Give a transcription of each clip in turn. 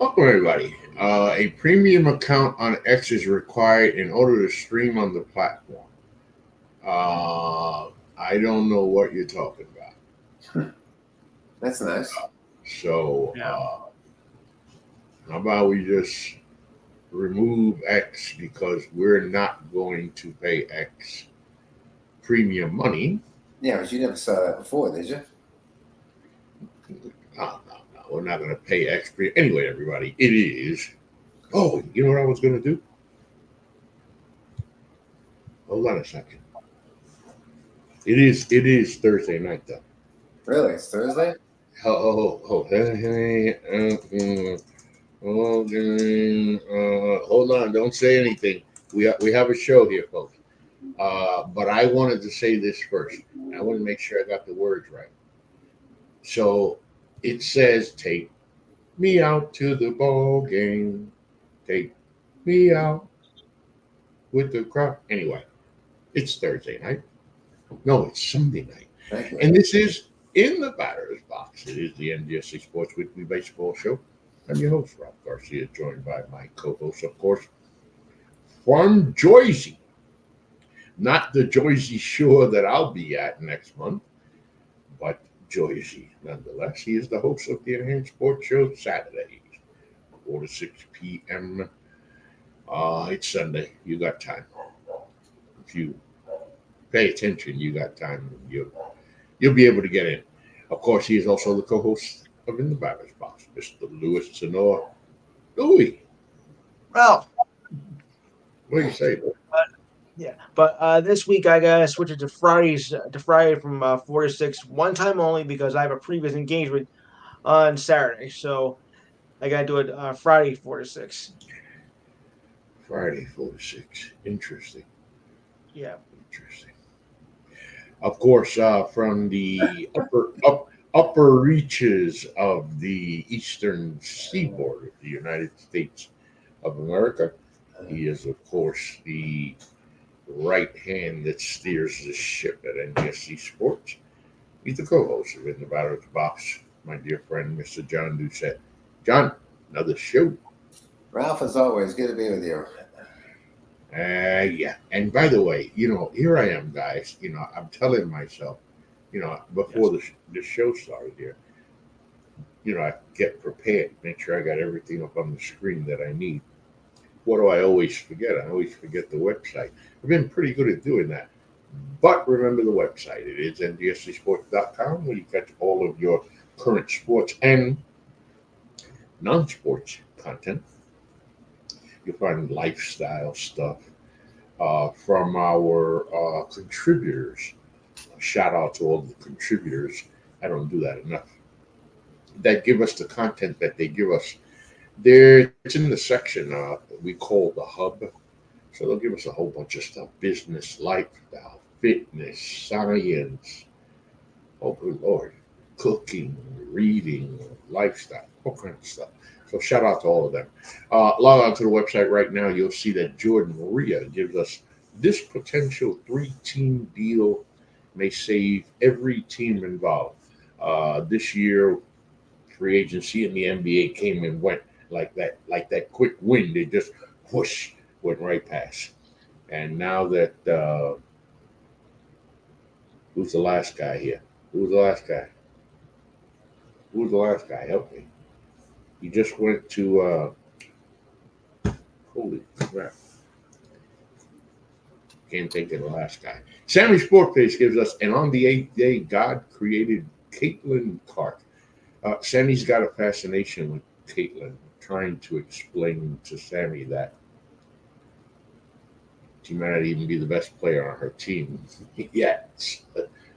Welcome, everybody. A premium account on X is required in order to stream on the platform. I don't know what you're talking about. That's nice. So, how about we just remove X because we're not going to pay X premium money. Yeah, but you never saw that before, did you? No. We're not going to pay X premium. Anyway, everybody, it is. Oh, you know what I was going to do? Hold on a second. It is Thursday night, though. Really? It's Thursday? Hold on, don't say anything. We have a show here, folks. But I wanted to say this first. I want to make sure I got the words right. So it says, "Take me out to the ball game. Take me out with the crowd." Anyway, it's Thursday night. No, it's Sunday night. Thank you. And this is In the Batter's Box. It is the NGSC Sports Weekly Baseball Show. I'm your host, Rob Garcia, joined by my co-host, of course, from Jersey. Not the Jersey Shore that I'll be at next month, but Jersey nonetheless. He is the host of the Enhanced Sports Show Saturdays, 4 to 6 p.m. It's Sunday. You got time. If you pay attention, you got time. You'll be able to get in. Of course, he is also the co-host of In the Batter's Box, Mr. Louis Sonora. Louis. Well, What do you say? but this week I gotta switch it to Friday from 4 to 6, one time only because I have a previous engagement on Saturday, so I gotta do it Friday 4 to 6. Friday 4 to 6. Interesting. Yeah. Interesting. Of course, from the upper reaches of the eastern seaboard of the United States of America, he is, of course, the right hand that steers the ship at NGSC Sports. He's the co-host of In the Batter's Box, my dear friend, Mr. John Doucette. John, another show. Ralph, as always, good to be with you. Yeah. And by the way, here I am, guys. I'm telling myself, before the show started here, I get prepared, make sure I got everything up on the screen that I need. What do I always forget? I always forget the website. I've been pretty good at doing that. But remember the website. It is ngscsports.com, where you catch all of your current sports and non-sports content. You'll find lifestyle stuff from our contributors. Shout out to all the contributors. I don't do that enough. That give us the content that they give us. It's in the section we call the hub. So they'll give us a whole bunch of stuff: business, lifestyle, fitness, science. Oh, good Lord. Cooking, reading, lifestyle, all kinds of stuff. So shout out to all of them. Log on to the website right now. You'll see that Jordan Maria gives us this potential 3-team deal may save every team involved. This year, free agency in the NBA came and went like that quick wind. It just whoosh went right past. And now that who's the last guy here? Who's the last guy? Who's the last guy? Help me. He just went to holy crap. Can't think of the last guy. Sammy Sportface gives us an on the 8th day God created Caitlin Clark. Sammy's got a fascination with Caitlin, trying to explain to Sammy that she might not even be the best player on her team yet.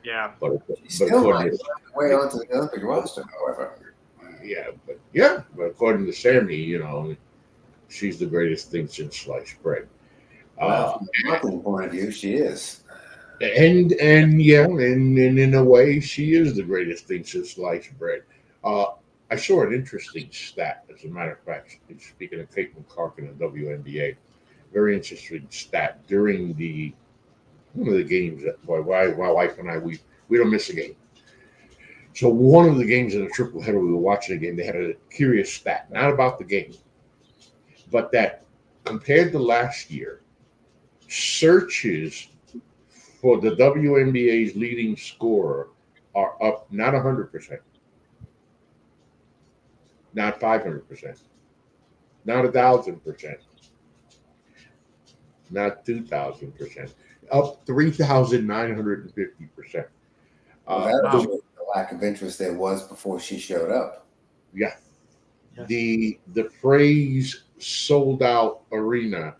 Yeah. But still might way onto the Olympic roster, however. But according to Sammy, she's the greatest thing since sliced bread. Well, from a marketing point of view, she is. And in a way, she is the greatest thing since sliced bread. I saw an interesting stat, as a matter of fact, speaking of Caitlin Clark in the WNBA, very interesting stat during one of the games that my wife and I we don't miss a game. So one of the games in the triple header we were watching again, they had a curious stat, not about the game, but that compared to last year, searches for the WNBA's leading scorer are up not 100%, not 500%, not 1,000%, not 2,000%, up 3,950%. Well, that shows the lack of interest there was before she showed up. Yeah. Yes. The phrase sold out arena,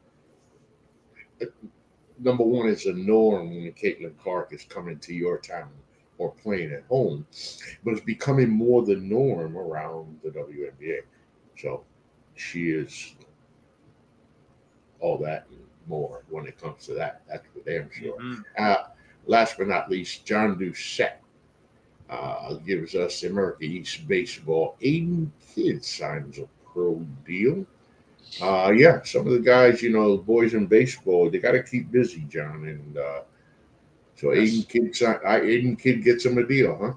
number one, is a norm when Caitlin Clark is coming to your town or playing at home, but it's becoming more the norm around the WNBA. So she is all that and more when it comes to that. That's for damn sure. Last but not least, John Doucette gives us America East Baseball. Aiden Kidd signs a pro deal. Yeah, some of the guys, boys in baseball, they got to keep busy, John. And so Aiden Kidd gets him a deal, huh?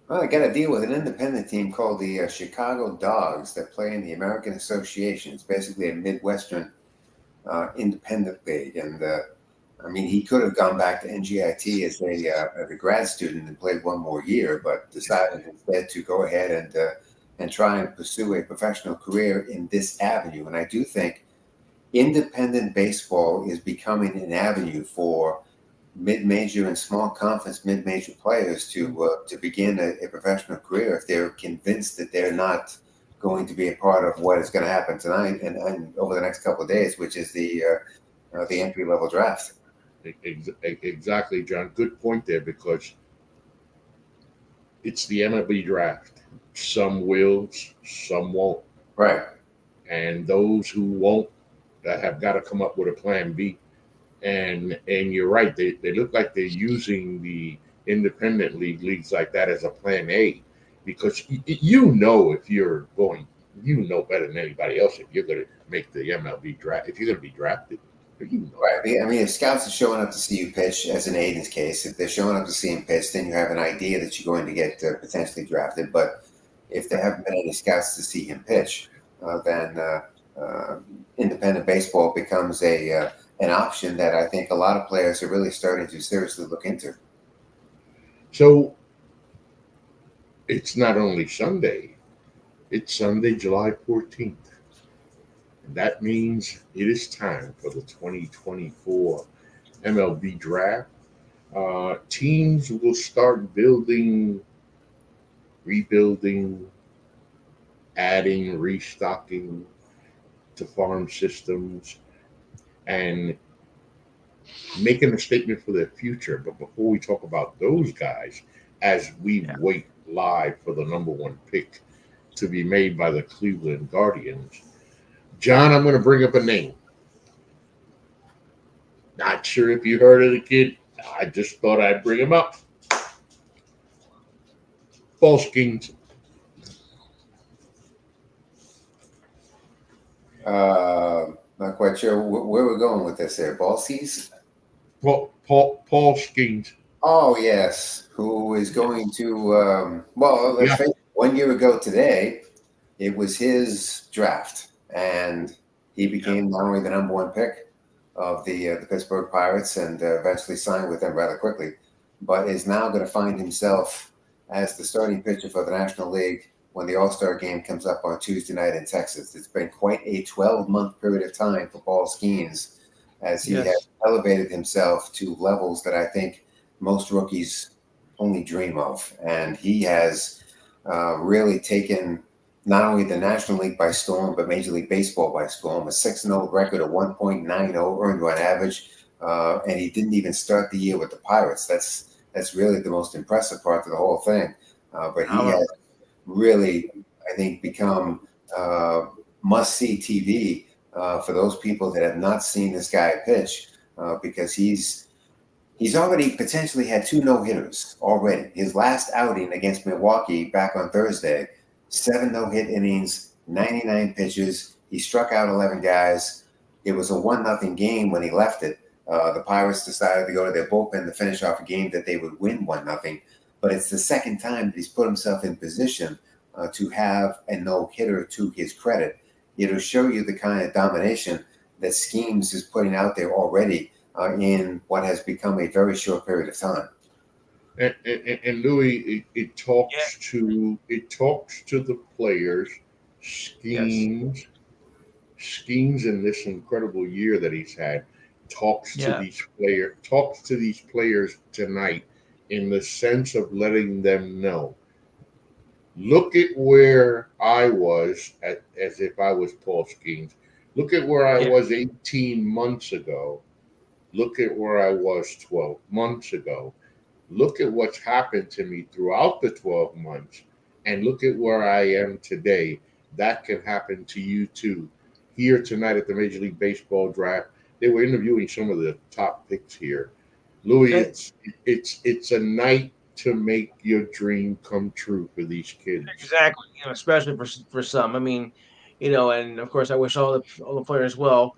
Well, I got to deal with an independent team called the Chicago Dogs that play in the American Association. It's basically a Midwestern independent league. And I mean, he could have gone back to NGIT as a grad student and played one more year, but decided instead to go ahead and try and pursue a professional career in this avenue. And I do think independent baseball is becoming an avenue for mid-major and small conference mid-major players to begin a professional career if they're convinced that they're not going to be a part of what is going to happen tonight and over the next couple of days, which is the entry-level draft. Exactly, John. Good point there, because it's the MLB Draft. Some will, some won't. Right. And those who won't have got to come up with a plan B. And you're right. They look like they're using the independent leagues like that as a plan A, because if you're going, better than anybody else if you're going to make the MLB draft, if you're going to be drafted. Right. I mean, if scouts are showing up to see you pitch, as in Aiden's case, if they're showing up to see him pitch, then you have an idea that you're going to get potentially drafted. But if there haven't been any scouts to see him pitch, then independent baseball becomes an option that I think a lot of players are really starting to seriously look into. So it's not only Sunday, it's Sunday, July 14th. And that means it is time for the 2024 MLB Draft. Teams will start building, rebuilding, adding, restocking to farm systems, and making a statement for their future. But before we talk about those guys, as we wait live for the number one pick to be made by the Cleveland Guardians, John, I'm going to bring up a name. Not sure if you heard of the kid. I just thought I'd bring him up. Paul Skeens. Not quite sure where we're going with this here. Ballsies? Paul Skeens. Oh, yes. Who is going to, let's face it, 1 year ago today, it was his draft. And he became not only the number one pick of the Pittsburgh Pirates and eventually signed with them rather quickly, but is now going to find himself as the starting pitcher for the National League when the All-Star game comes up on Tuesday night in Texas. It's been quite a 12-month period of time for Paul Skeens as he has elevated himself to levels that I think most rookies only dream of. And he has really taken not only the National League by storm, but Major League Baseball by storm. A 6-0 record, a 1.90 earned run average, and he didn't even start the year with the Pirates. That's really the most impressive part of the whole thing. But he has really, I think, become must-see TV for those people that have not seen this guy pitch, because he's already potentially had 2 no-hitters already. His last outing against Milwaukee back on Thursday, 7 no-hit innings, 99 pitches. He struck out 11 guys. It was a 1-0 game when he left it. The Pirates decided to go to their bullpen to finish off a game that they would win 1-0. but it's the second time that he's put himself in position to have a no-hitter to his credit. It'll show you the kind of domination that Schemes is putting out there already in what has become a very short period of time. And Louis, it talks to the players, schemes in this incredible year that he's had. Talks to these players tonight in the sense of letting them know. Look at where I was as if I was Paul Schemes. Look at where I was 18 months ago. Look at where I was 12 months ago. Look at what's happened to me throughout the 12 months, and look at where I am today. That can happen to you too. Here tonight at the Major League Baseball draft, they were interviewing some of the top picks here. Louis, it's a night to make your dream come true for these kids. Exactly, especially for some. I mean, and of course, I wish all the players well.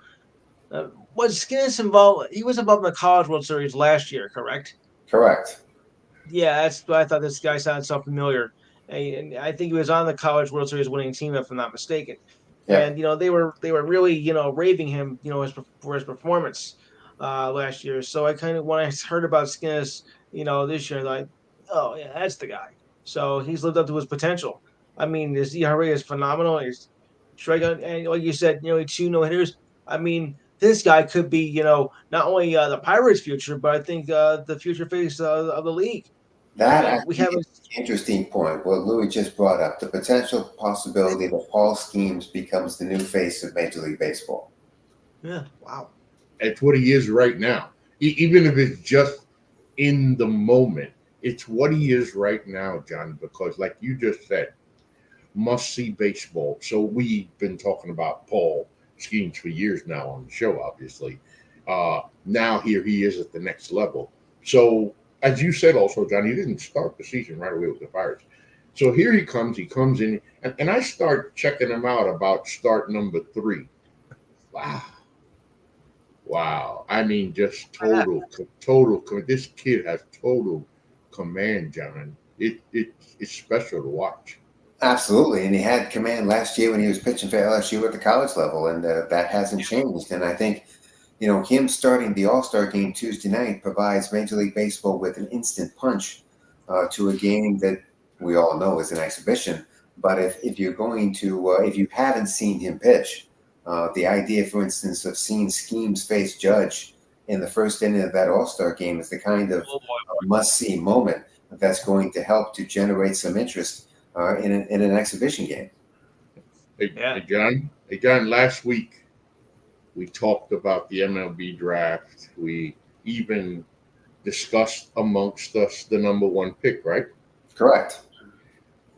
Was Skinnis involved? He was involved in the College World Series last year, correct? Correct. Yeah, that's why I thought this guy sounded so familiar. And I think he was on the College World Series winning team, if I'm not mistaken. Yeah. And they were really raving him for his performance last year. So I kind of, when I heard about Skinnis this year, like, oh yeah, that's the guy. So he's lived up to his potential. I mean, his ERA is phenomenal. He's strikeout, and like you said, he 2 no-hitters. I mean, this guy could be not only the Pirates' future, but I think the future face of the league. That We haven't. is an interesting point. What Louis just brought up, the potential possibility that Paul Schemes becomes the new face of Major League Baseball. Yeah, wow. It's what he is right now. Even if it's just in the moment, it's what he is right now, John, because like you just said, must-see baseball. So we've been talking about Paul Schemes for years now on the show, obviously. Now here he is at the next level. So as you said also, John, he didn't start the season right away with the Pirates. So here he comes in, and I start checking him out about start number 3. Wow. I mean, just total. This kid has total command, John. It's special to watch. Absolutely, and he had command last year when he was pitching for LSU at the college level, and that hasn't changed. And I think, him starting the All-Star game Tuesday night provides Major League Baseball with an instant punch to a game that we all know is an exhibition. But if you're going to, if you haven't seen him pitch, the idea, for instance, of seeing Schemes face Judge in the first inning of that All-Star game is the kind of must-see moment that's going to help to generate some interest in an exhibition game. Hey, John, last week we talked about the MLB Draft. We even discussed amongst us the number 1 pick, right? Correct.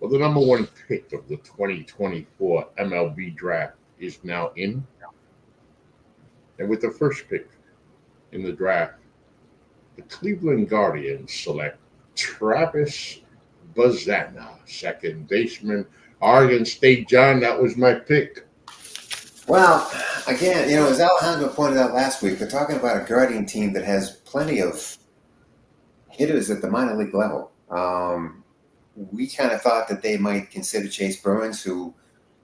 Well, the number 1 pick of the 2024 MLB Draft is now in. And with the first pick in the draft, the Cleveland Guardians select Travis Bazana, second baseman, Oregon State. John, that was my pick. Well, again, as Alejandro pointed out last week, we're talking about a Guardian team that has plenty of hitters at the minor league level. We kind of thought that they might consider Chase Burns, who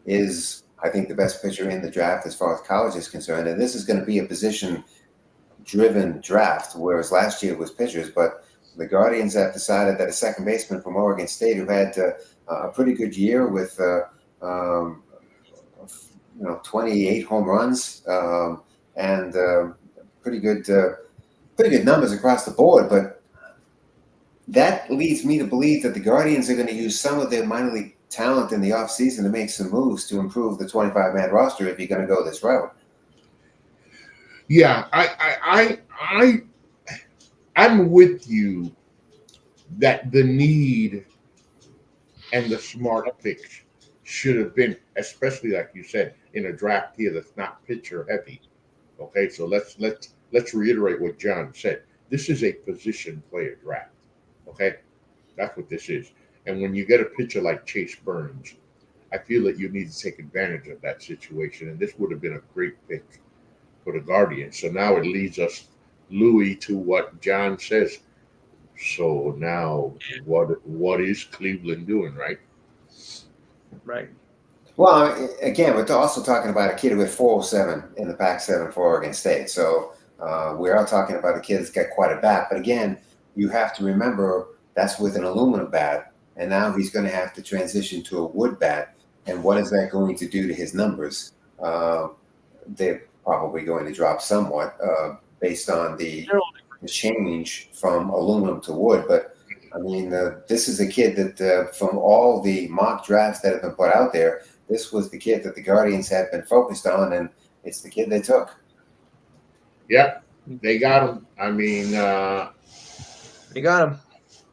is, I think, the best pitcher in the draft as far as college is concerned. And this is going to be a position-driven draft, whereas last year was pitchers. But the Guardians have decided that a second baseman from Oregon State, who had a pretty good year with 28 home runs and pretty good numbers across the board. But that leads me to believe that the Guardians are going to use some of their minor league talent in the offseason to make some moves to improve the 25-man roster if you're going to go this route. Yeah, I'm with you that the need and the smart pick should have been, especially like you said, in a draft here that's not pitcher heavy. Okay, so let's reiterate what John said. This is a position player draft. Okay, that's what this is. And when you get a pitcher like Chase Burns, I feel that you need to take advantage of that situation. And this would have been a great pick for the Guardians. So now it leads us, Louis, to what John says. So now, what is Cleveland doing, right? Right. Well, again, we're also talking about a kid with 407 in the Pac-7 for Oregon State. So we are talking about a kid that's got quite a bat. But again, you have to remember that's with an aluminum bat, and now he's going to have to transition to a wood bat. And what is that going to do to his numbers? They're probably going to drop somewhat based on the change from aluminum to wood. But I mean, this is a kid that from all the mock drafts that have been put out there, this was the kid that the Guardians had been focused on, and it's the kid they took. Yeah, they got him. I mean, They got him.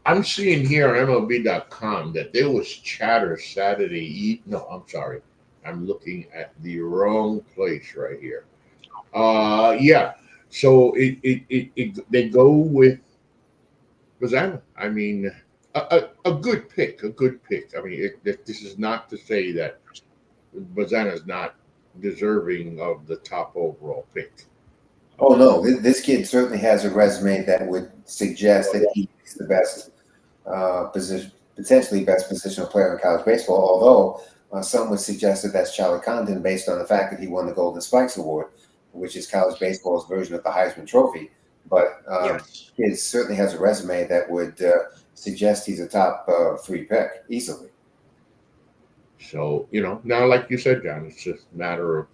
I'm seeing here on MLB.com that there was chatter Saturday. No, I'm sorry. I'm looking at the wrong place right here. Yeah. So they go with Bazana. I mean, a good pick. A good pick. I mean, this is not to say that Bazana is not deserving of the top overall pick. Oh no, this kid certainly has a resume that would suggest that he's the best position, potentially best positional player in college baseball. Although some would suggest that that's Charlie Condon based on the fact that he won the Golden Spikes Award, which is college baseball's version of the Heisman Trophy. But Yes. he certainly has a resume that would suggest he's a top 3 pick easily. So, now, like you said, John, it's just a matter of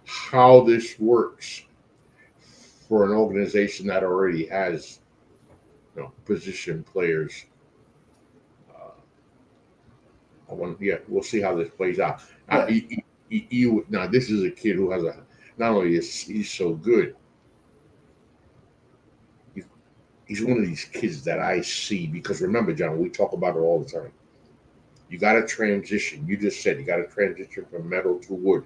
how this works for an organization that already has, position players. We'll see how this plays out. Yeah. Now, this is a kid who has not only is he's so good, he's one of these kids that I see, because remember, John, we talk about it all the time. You got to transition. You just said you got to transition from metal to wood.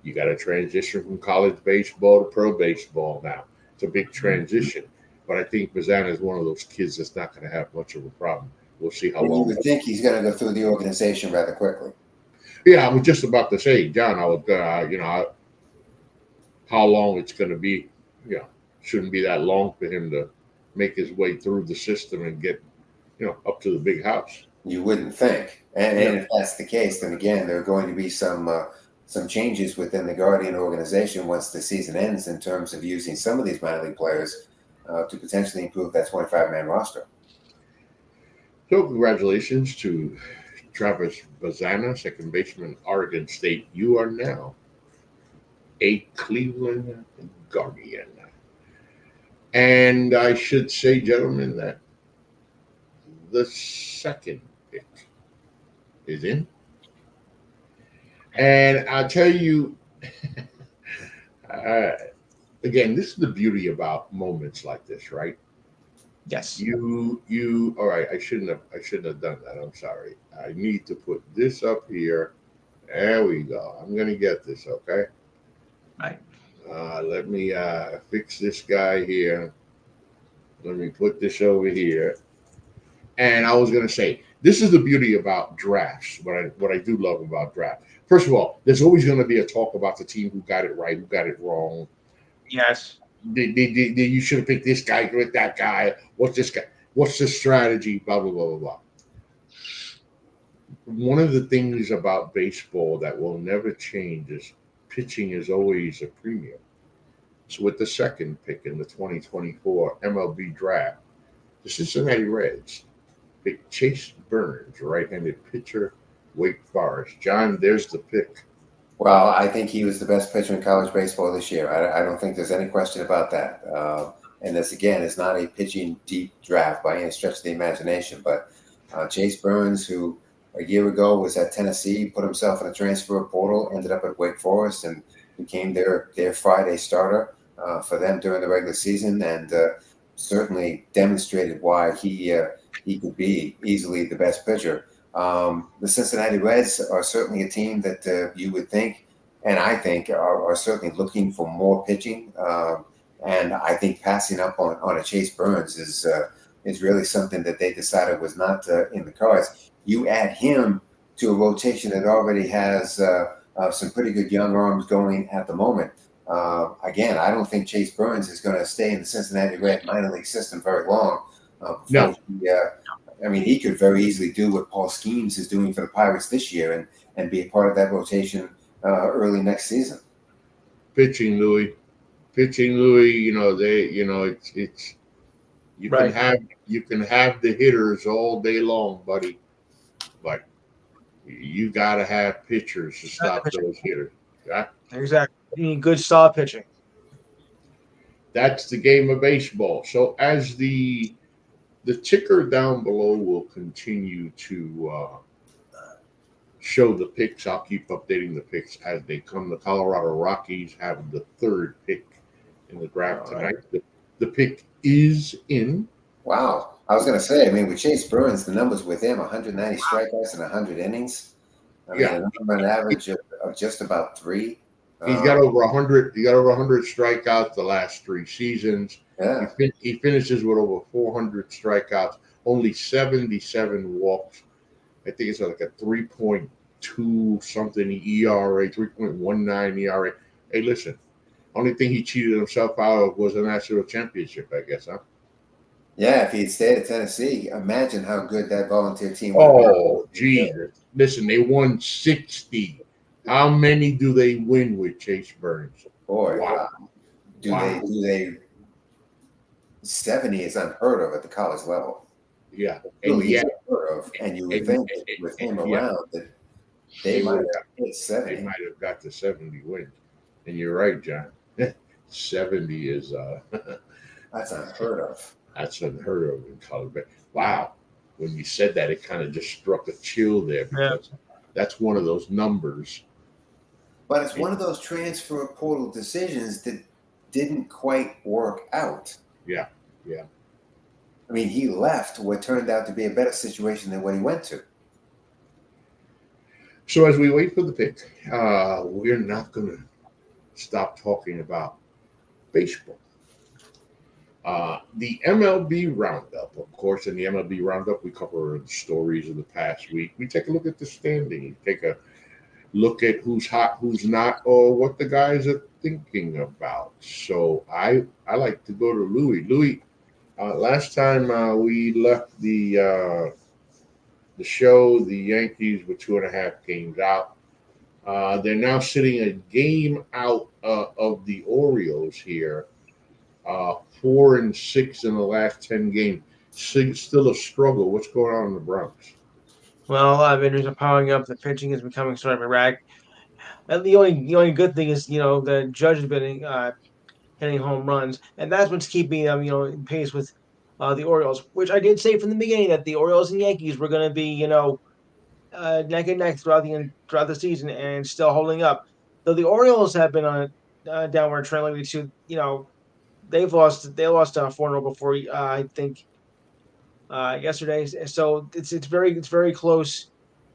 You got to transition from college baseball to pro baseball now. It's a big transition. But I think Bazana is one of those kids that's not going to have much of a problem. We'll see how long. You would think he's going to go through the organization rather quickly. Yeah, I was just about to say, John, I was, how long it's going to be. Shouldn't be that long for him to make his way through the system and get, up to the big house. You wouldn't think. And if that's the case, then again, there are going to be some changes within the Guardian organization once the season ends in terms of using some of these minor league players to potentially improve that 25-man roster. So congratulations to Travis Bazana, second baseman, Oregon State. You are now a Cleveland Guardian. And I should say, gentlemen, that the second pick is in. And I'll tell you, again, this is the beauty about moments like this, right? Yes. All right, I shouldn't have done that. I'm sorry. I need to put this up here. There we go. I'm going to get this, okay? Right. Let me fix this guy here. Let me put this over here. And I was going to say, this is the beauty about drafts, what I do love about draft. First of all, there's always going to be a talk about the team who got it right, who got it wrong. Yes. You should have picked this guy with that guy. What's this guy? What's the strategy? Blah, blah, blah, blah, blah. One of the things about baseball that will never change is pitching is always a premium. So with the second pick in the 2024 MLB Draft, the Cincinnati Reds picked Chase Burns, right-handed pitcher, Wake Forest. John, there's the pick. Well, I think he was the best pitcher in college baseball this year. I don't think there's any question about that. And this, again, is not a pitching deep draft by any stretch of the imagination. But Chase Burns, who a year ago was at Tennessee, put himself in a transfer portal, ended up at Wake Forest, and became their Friday starter for them during the regular season, and certainly demonstrated why he could be easily the best pitcher. The Cincinnati Reds are certainly a team that you would think, and I think, are certainly looking for more pitching. And I think passing up on a Chase Burns is really something that they decided was not in the cards. You add him to a rotation that already has some pretty good young arms going at the moment. Again, I don't think Chase Burns is going to stay in the Cincinnati Red minor league system very long. No. He could very easily do what Paul Skeens is doing for the Pirates this year and be a part of that rotation early next season. Pitching, Louis. It's you can have the hitters all day long, buddy, but you got to have pitchers to stop those hitters. Yeah? Exactly. You need good, solid pitching. That's the game of baseball. So as the ticker down below will continue to show the picks. I'll keep updating the picks as they come. The Colorado Rockies have the third pick in the draft tonight. The pick is in. Wow. I was going to say, with Chase Burns, the numbers with him, 190 strikeouts and 100 innings. An average of just about 3. He's got over 100. He got over 100 strikeouts the last 3 seasons. Yeah. He finishes with over 400 strikeouts, only 77 walks. I think it's like a 3.2 something ERA, 3.19 ERA. Hey, listen, only thing he cheated himself out of was a national championship, I guess, huh? Yeah, if he had stayed at Tennessee, imagine how good that volunteer team would have been. Oh, Jesus. Listen, they won 60. How many do they win with Chase Burns? Boy, wow. Do they 70 is unheard of at the college level. Yeah. Really unheard of. And you would think with him around that they might have hit 70. They might have got to 70 wins. And you're right, John. 70 is that's unheard of. That's unheard of in college. Wow. When you said that, it kind of just struck a chill there because that's one of those numbers. But it's one of those transfer portal decisions that didn't quite work out. Yeah. He left what turned out to be a better situation than what he went to. So as we wait for the pick, we're not going to stop talking about baseball. The MLB Roundup, of course, in the MLB Roundup, we cover the stories of the past week. We take a look at the standings, take a look at who's hot, who's not, or what the guys are thinking about. So I like to go to Louis. Louis, last time we left the show, the Yankees were 2.5 games out. They're now sitting a game out of the Orioles here. 4-6 in the last 10 games. Still a struggle. What's going on in the Bronx? Well, a lot of injuries are piling up. The pitching is becoming sort of erratic. And the only good thing is, the Judge has been hitting home runs, and that's what's keeping them, in pace with the Orioles. Which I did say from the beginning that the Orioles and Yankees were going to be, neck and neck throughout the season, and still holding up. Though the Orioles have been on a downward trend lately too. They lost 4 in a row before I think yesterday. So it's very close.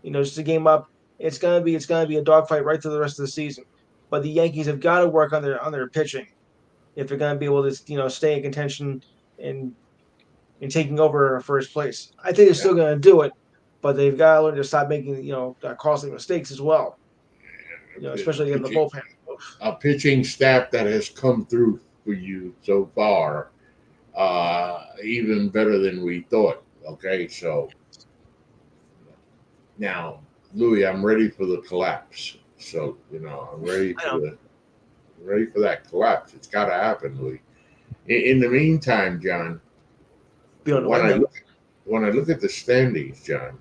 Just a game up. It's gonna be a dogfight right through the rest of the season. But the Yankees have got to work on their pitching if they're gonna be able to stay in contention and taking over first place. I think they're still gonna do it, but they've got to learn to stop making costly mistakes as well. Especially in the bullpen. A pitching staff that has come through for you so far, even better than we thought. Okay, so now, Louis, I'm ready for the collapse. So I'm ready for that collapse. It's got to happen, Louis. In the meantime, John, when I look at the standings, John,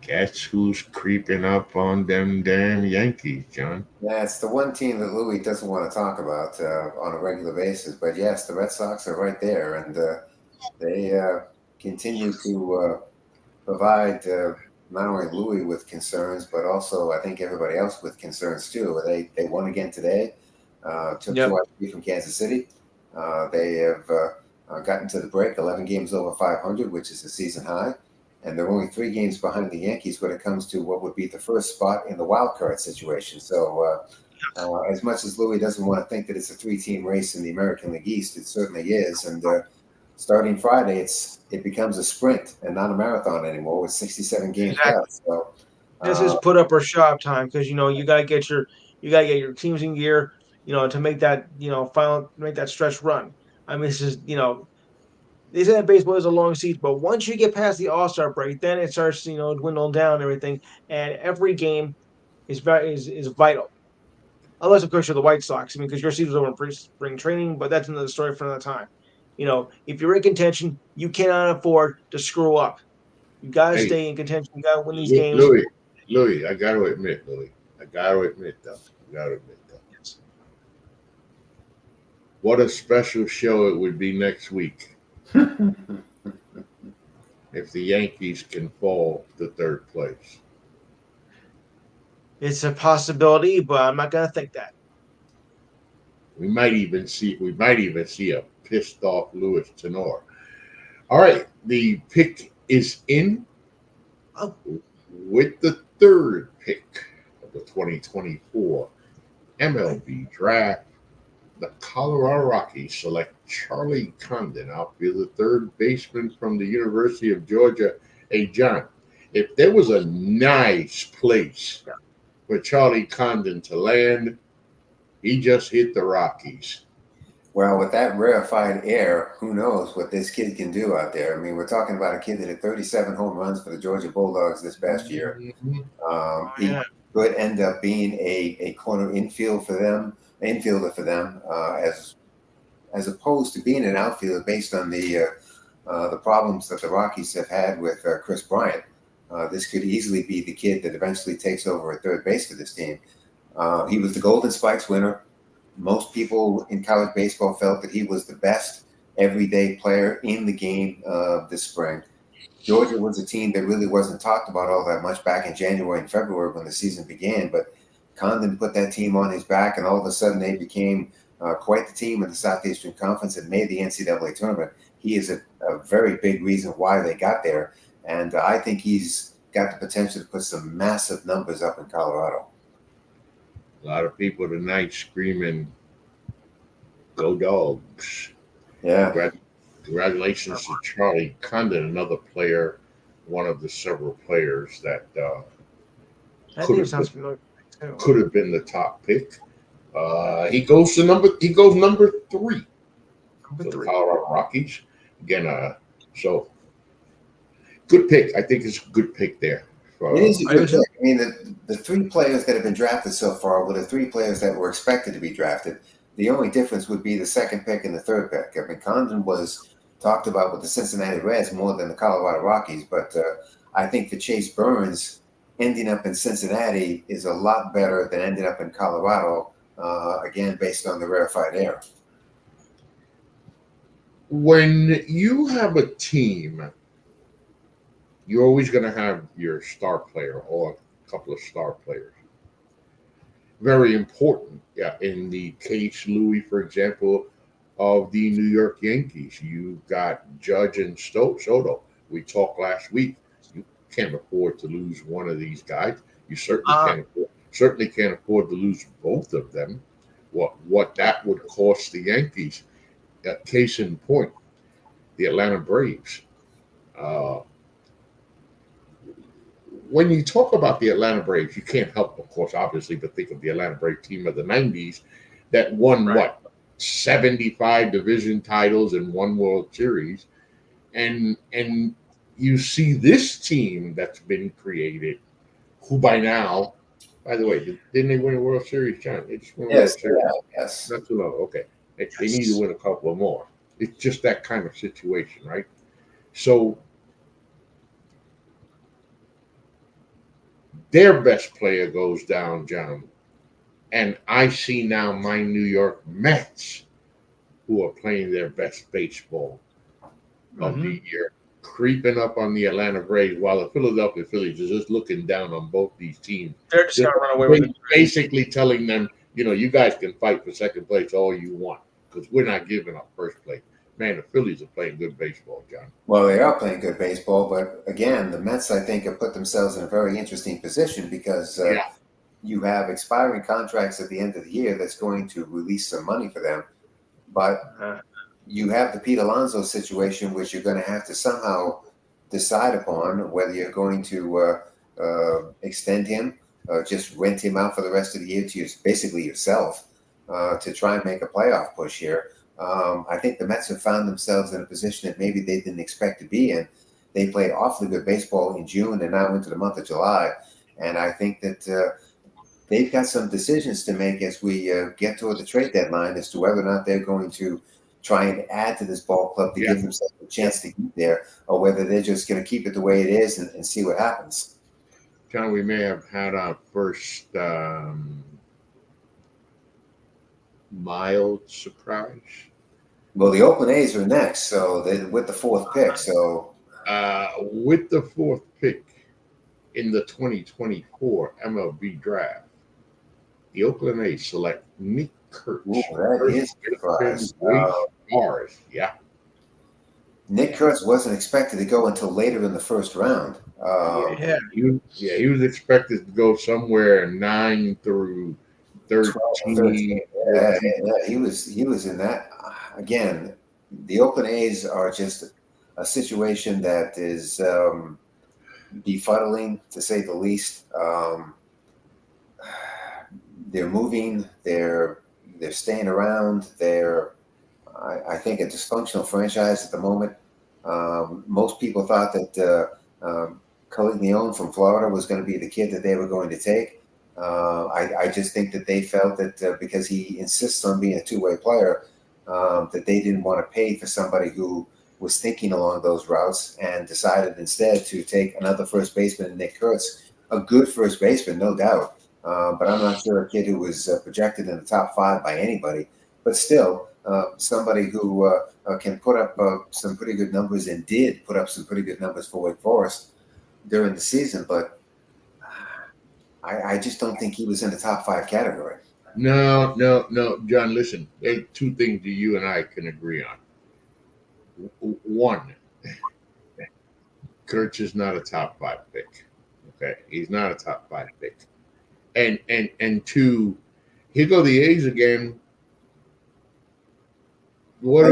guess who's creeping up on them damn Yankees, John? Yeah, it's the one team that Louis doesn't want to talk about on a regular basis. But yes, the Red Sox are right there, and they continue to provide not only Louis with concerns, but also I think everybody else with concerns too. They won again today, took 2 out of 3 from Kansas City. They have gotten to the break, 11 games over 500, which is a season high. And they're only 3 games behind the Yankees when it comes to what would be the first spot in the wild card situation. So as much as Louis doesn't want to think that it's a 3-team race in the American League East, it certainly is. And starting Friday, it becomes a sprint and not a marathon anymore with 67 games left. So This is put up or shop time because you gotta get your teams in gear, to make that make that stretch run. I mean, this is they say that baseball is a long season, but once you get past the All-Star break, then it starts dwindle down and everything, and every game is vital. Unless of course you're the White Sox, I mean, because your season's over in spring training, but that's another story for another time. If you're in contention, you cannot afford to screw up. You got to Hey, stay in contention. You got to win these games. Louis, I got to admit, what a special show it would be next week if the Yankees can fall to third place. It's a possibility, but I'm not going to think that. We might even see a pissed off Louis Tenor. All right, the pick is in with the third pick of the 2024 MLB Draft. The Colorado Rockies select Charlie Condon, outfielder, third baseman from the University of Georgia. Hey, John, if there was a nice place for Charlie Condon to land, he just hit the Rockies. Well, with that rarefied air, who knows what this kid can do out there? I mean, we're talking about a kid that had 37 home runs for the Georgia Bulldogs this past year. He could end up being a corner infielder for them, as opposed to being an outfielder based on the problems that the Rockies have had with Chris Bryant. This could easily be the kid that eventually takes over at third base for this team. He was the Golden Spikes winner. Most people in college baseball felt that he was the best everyday player in the game this spring. Georgia was a team that really wasn't talked about all that much back in January and February when the season began, but Condon put that team on his back, and all of a sudden they became quite the team in the Southeastern Conference and made the NCAA tournament. He is a very big reason why they got there, and I think he's got the potential to put some massive numbers up in Colorado. A lot of people tonight screaming, "Go Dogs!" Yeah. Congratulations to Charlie Condon, another player, one of the several players that could have been the top pick. He goes number 3 for the Colorado Rockies. Again, so good pick. I think it's a good pick there. It is a good pick. I mean, the three players that have been drafted so far were the three players that were expected to be drafted. The only difference would be the second pick and the third pick. I mean, Condon was talked about with the Cincinnati Reds more than the Colorado Rockies, but I think for Chase Burns, ending up in Cincinnati is a lot better than ending up in Colorado, again, based on the rarefied air. When you have a team, you're always going to have your star player or a couple of star players. Very important. Yeah, in the case, Louis, for example, of the New York Yankees, you've got Judge and Soto. We talked last week. You can't afford to lose one of these guys. You certainly can't afford to lose both of them. What that would cost the Yankees. Case in point, the Atlanta Braves. When you talk about the Atlanta Braves, you can't help, of course, obviously, but think of the Atlanta Braves team of the 90s that won, 75 division titles and one World Series. And you see this team that's been created, who by now, by the way, didn't they win a World Series, John? They just won a World Series. Yes. Not too long. Okay. They need to win a couple more. It's just that kind of situation, right? So their best player goes down, John. And I see now my New York Mets, who are playing their best baseball of the year, creeping up on the Atlanta Braves, while the Philadelphia Phillies are just looking down on both these teams. They're just going to run away with it. Basically telling them, you guys can fight for second place all you want because we're not giving up first place. Man, the Phillies are playing good baseball, John. Well, they are playing good baseball, but again, the Mets, I think, have put themselves in a very interesting position because you have expiring contracts at the end of the year that's going to release some money for them. But you have the Pete Alonso situation, which you're going to have to somehow decide upon whether you're going to extend him, just rent him out for the rest of the year to basically yourself to try and make a playoff push here. I think the Mets have found themselves in a position that maybe they didn't expect to be in. They played awfully good baseball in June and now into the month of July. And I think that they've got some decisions to make as we get toward the trade deadline as to whether or not they're going to try and add to this ball club to give themselves a chance to get there, or whether they're just going to keep it the way it is and see what happens. John, we may have had our first mild surprise. Well, the Oakland A's are next, so with the fourth pick. So with the fourth pick in the 2024 MLB Draft, the Oakland A's select Nick Kurtz. Ooh, that is a surprise. Yeah. Nick Kurtz wasn't expected to go until later in the first round. He was expected to go somewhere 9 through 13. Yeah, he was in that. Again, the Oakland A's are just a situation that is befuddling, to say the least. They're moving. They're staying around. They're, I think, a dysfunctional franchise at the moment. Most people thought that Collignone from Florida was going to be the kid that they were going to take. I just think that they felt that because he insists on being a two-way player, that they didn't want to pay for somebody who was thinking along those routes, and decided instead to take another first baseman, Nick Kurtz, a good first baseman, no doubt. But I'm not sure a kid who was projected in the top 5 by anybody, but still somebody who can put up some pretty good numbers, and did put up some pretty good numbers for Wake Forest during the season. But I just don't think he was in the top 5 category. No, John, listen, there's two things that you and I can agree on. One, Kurtz is not a top 5 pick. Okay, he's not a top 5 pick. And two, here go the A's again. What are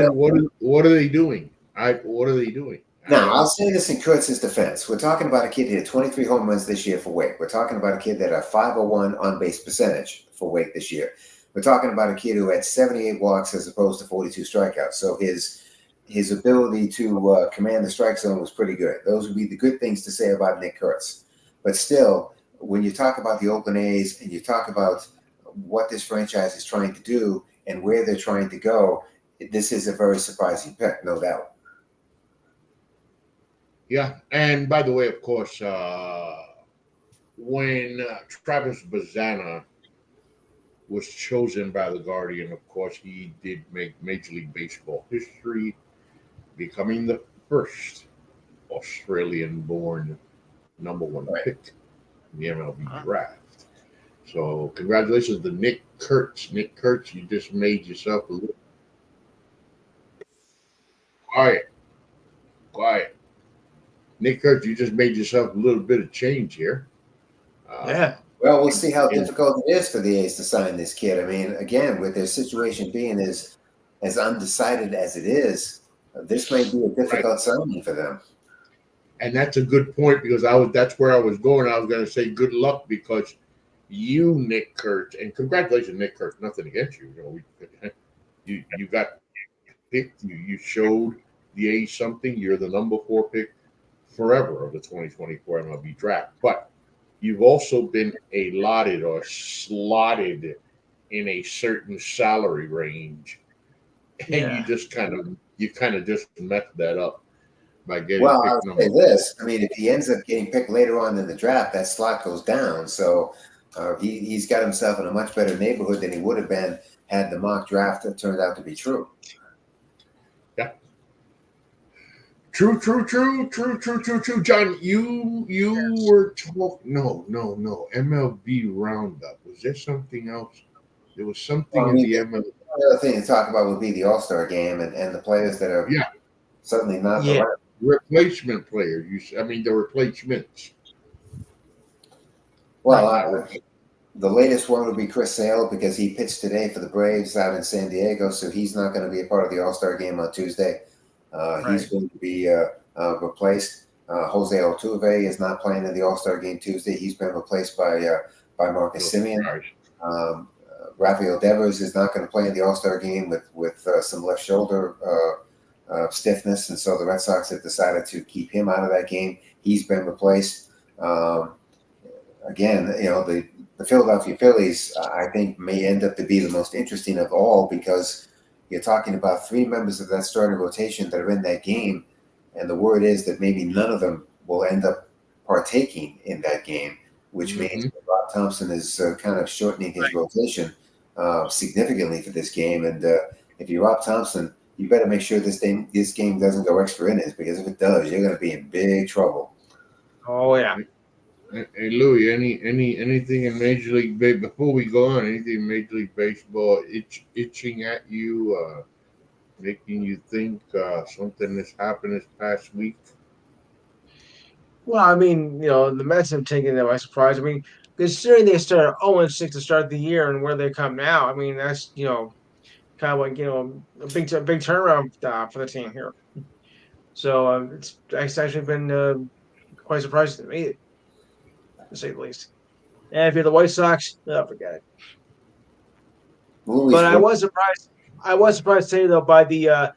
they doing? What are they doing? Now, I'll say this in Kurtz's defense. We're talking about a kid who had 23 home runs this year for Wake. We're talking about a kid that had a 501 on-base percentage for Wake this year. We're talking about a kid who had 78 walks as opposed to 42 strikeouts. So his ability to command the strike zone was pretty good. Those would be the good things to say about Nick Kurtz. But still, when you talk about the Oakland A's and you talk about what this franchise is trying to do and where they're trying to go, this is a very surprising pick, no doubt. Yeah, and by the way, of course, when Travis Bazzana was chosen by the Guardian, of course, he did make Major League Baseball history, becoming the first Australian-born number 1 pick in the MLB Draft. So congratulations to Nick Kurtz. Nick Kurtz, you just made yourself a little quiet. Nick Kurtz, you just made yourself a little bit of change here. Well, we'll see how difficult it is for the A's to sign this kid. I mean, again, with their situation being as undecided as it is, this may be a difficult signing for them. And that's a good point, because that's where I was going. I was going to say good luck, because you, Nick Kurtz, and congratulations, Nick Kurtz. Nothing against you. You got picked. You showed the A's something. You're the number 4 pick forever of the 2024 MLB Draft. But you've also been allotted or slotted in a certain salary range, and you just kind of just messed that up by getting. Well, I'll say this: I mean, if he ends up getting picked later on in the draft, that slot goes down. So he's got himself in a much better neighborhood than he would have been had the mock draft turned out to be true. Yeah. True. John, you were talking. No. MLB Roundup. Was there something else? There was something in the MLB. The other thing to talk about would be the All-Star game and the players that are certainly not the right replacement players. The replacements. Well, the latest one would be Chris Sale, because he pitched today for the Braves out in San Diego, so he's not going to be a part of the All-Star game on Tuesday. He's going to be replaced. Jose Altuve is not playing in the All-Star game Tuesday. He's been replaced by Marcus Semien. Rafael Devers is not going to play in the All-Star game with some left shoulder stiffness, and so the Red Sox have decided to keep him out of that game. He's been replaced. Again, the Philadelphia Phillies, I think, may end up to be the most interesting of all, because you're talking about 3 members of that starting rotation that are in that game, and the word is that maybe none of them will end up partaking in that game, which means that Rob Thompson is kind of shortening his rotation significantly for this game. And if you're Rob Thompson, you better make sure this game doesn't go extra innings, because if it does, you're going to be in big trouble. Oh yeah. Hey Louis, anything in Major League before we go on? Anything in Major League Baseball itching at you, making you think something has happened this past week? Well, I mean, the Mets have taken them by surprise. I mean, considering they started 0-6 to start the year and where they come now, I mean, that's kind of like a big turnaround for the team here. So it's actually been quite surprising to me, to say the least. And if you're the White Sox, forget it. But I was surprised. I was surprised today, though, by the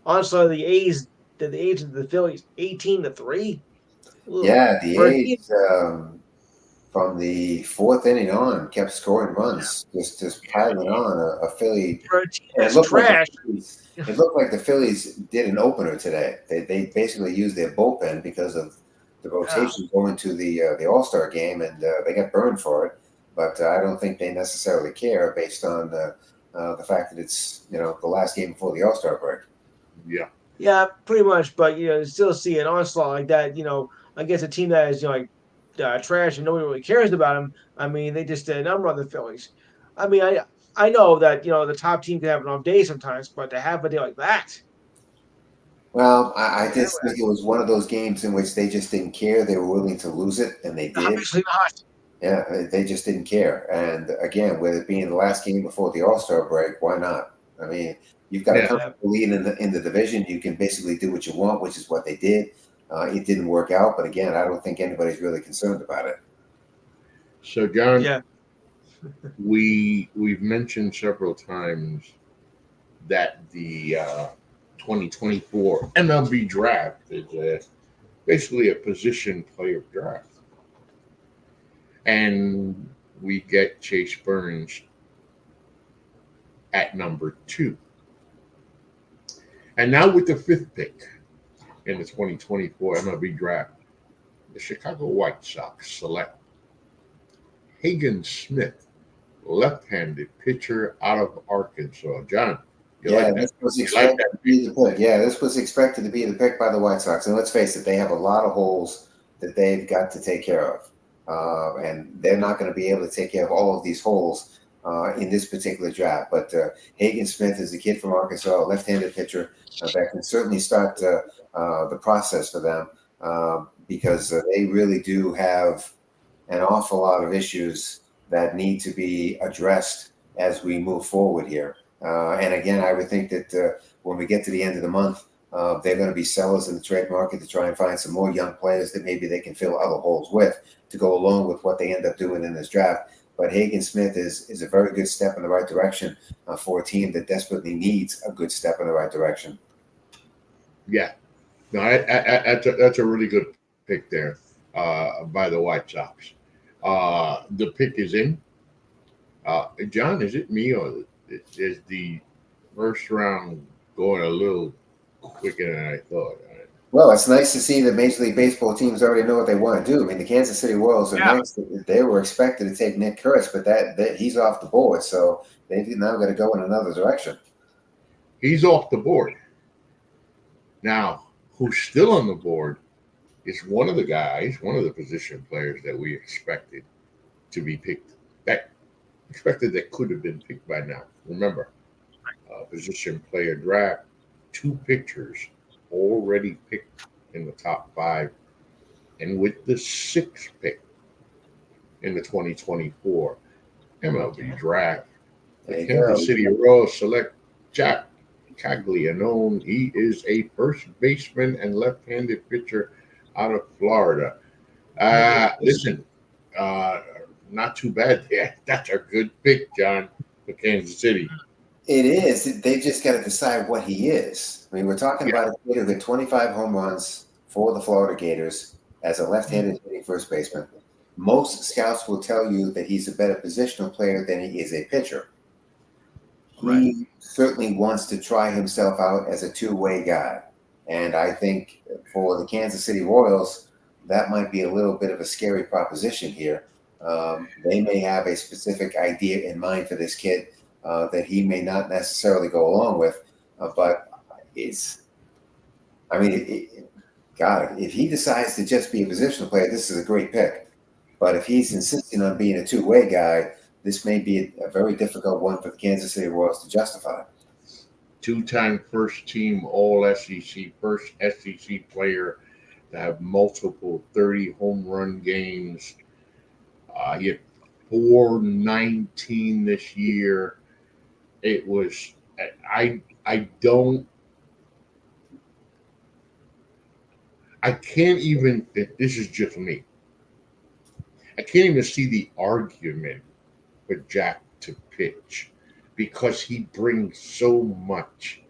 onslaught of the A's. The A's of the Phillies, 18-3. Yeah, the A's from the 4th inning on kept scoring runs, just piling on a Philly. It looked trash. It looked like the Phillies did an opener today. They basically used their bullpen because of the rotation going to the All-Star game, and they got burned for it. But I don't think they necessarily care, based on the fact that it's the last game before the All-Star break. Yeah. Yeah, pretty much. But still see an onslaught like that. Against a team that is trash and nobody really cares about them. I mean, they just did a number on the Phillies. I mean, I know that the top team can have an off day sometimes, but to have a day like that. Well, I just think it was one of those games in which they just didn't care. They were willing to lose it, and they did. Obviously not. Yeah, they just didn't care. And again, with it being the last game before the All-Star break, why not? I mean, you've got a comfortable lead in the division. You can basically do what you want, which is what they did. It didn't work out, but again, I don't think anybody's really concerned about it. So, John, we've mentioned several times that the 2024 MLB Draft is basically a position player draft, and we get Chase Burns at number 2, and now with the 5th pick in the 2024 MLB Draft, the Chicago White Sox select Hagen Smith, left-handed pitcher out of Arkansas. John, this was expected to be the pick. Yeah, this was expected to be the pick by the White Sox. And let's face it, they have a lot of holes that they've got to take care of. And they're not going to be able to take care of all of these holes in this particular draft. But Hagen Smith is a kid from Arkansas, a left-handed pitcher that can certainly start the process for them, because they really do have an awful lot of issues that need to be addressed as we move forward here. And again, I would think that when we get to the end of the month, they're going to be sellers in the trade market to try and find some more young players that maybe they can fill other holes with to go along with what they end up doing in this draft. But Hagen Smith is a very good step in the right direction for a team that desperately needs a good step in the right direction. Yeah. No, that's a really good pick there by the White Sox. The pick is in. John, is it me, or is the first round going a little quicker than I thought? Well, it's nice to see that Major League Baseball teams already know what they want to do. I mean, the Kansas City Royals are nice. They were expected to take Nick Kurtz, but that he's off the board, so they've now got to go in another direction. He's off the board. Now, who's still on the board is one of the position players that we expected to be picked. That could have been picked by now. Remember, position player draft, 2 pitchers already picked in the top 5, and with the 6th pick in the 2024 MLB Draft, the Kansas City Royals select Jack Caglianone. He is a first baseman and left-handed pitcher out of Florida. Listen, uh, not too bad there. That's a good pick, John, for Kansas City. It is. They've just got to decide what he is. I mean, we're talking Yeah. about a kid who hit 25 home runs for the Florida Gators as a left-handed hitting first baseman. Most scouts will tell you that he's a better positional player than he is a pitcher. He certainly wants to try himself out as a two-way guy. And I think for the Kansas City Royals, that might be a little bit of a scary proposition here. They may have a specific idea in mind for this kid that he may not necessarily go along with. But God, if he decides to just be a positional player, this is a great pick. But if he's insisting on being a two-way guy, this may be a very difficult one for the Kansas City Royals to justify. Two-time first-team All-SEC, first SEC player to have multiple 30 home run games. He had 419 this year. It was I can't even. This is just me. I can't even see the argument for Jack to pitch because he brings so much